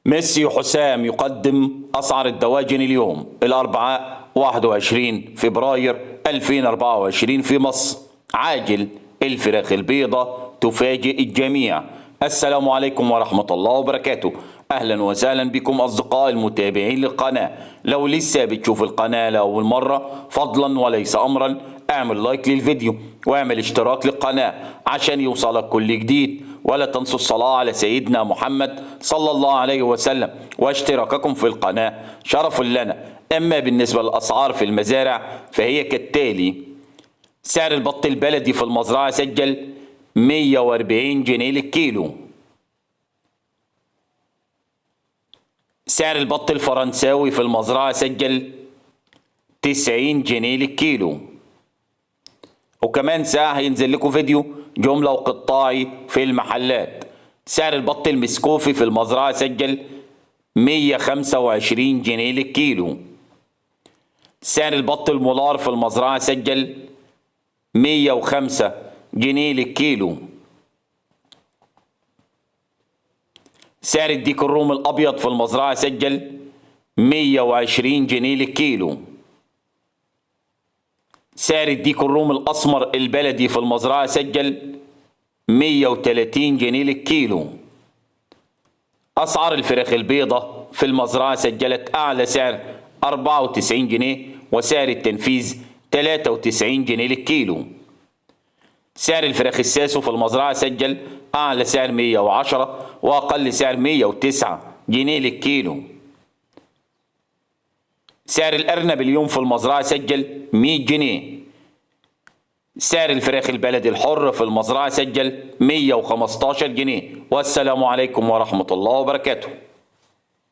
ميسي حسام يقدم أسعار الدواجن اليوم الأربعاء 21 فبراير 2024 في مصر. عاجل الفراخ البيضة تفاجئ الجميع. السلام عليكم ورحمة الله وبركاته. أهلا وسهلا بكم أصدقاء المتابعين للقناة. لو لسه بتشوف القناة لأول مرة فضلا وليس أمرا اعمل لايك للفيديو واعمل اشتراك للقناة عشان يوصلك كل جديد، ولا تنسوا الصلاة على سيدنا محمد صلى الله عليه وسلم، واشتراككم في القناة شرف لنا. أما بالنسبة للأسعار في المزارع فهي كالتالي: سعر البط البلدي في المزرعة سجل 140 جنيه للكيلو. سعر البط الفرنساوي في المزرعة سجل 90 جنيه للكيلو. وكمان ساعة هينزل لكم فيديو جملة وقطاعي في المحلات. سعر البط المسكوفي في المزرعة سجل 125 جنيه للكيلو. سعر البط المولار في المزرعة سجل 105 جنيه للكيلو. سعر الديك الرومي الأبيض في المزرعة سجل 120 جنيه للكيلو. سعر الديك الرومي الأسمر البلدي في المزرعة سجل 130 جنيه للكيلو. أسعار الفراخ البيضة في المزرعة سجلت أعلى سعر 94 جنيه وسعر التنفيذ 93 جنيه للكيلو. سعر الفراخ الساسو في المزرعة سجل أعلى سعر 110 وأقل سعر 109 جنيه للكيلو. سعر الأرنب اليوم في المزرعة سجل 100 جنيه. سعر الفراخ البلدي الحر في المزرعة سجل 115 جنيه. والسلام عليكم ورحمة الله وبركاته.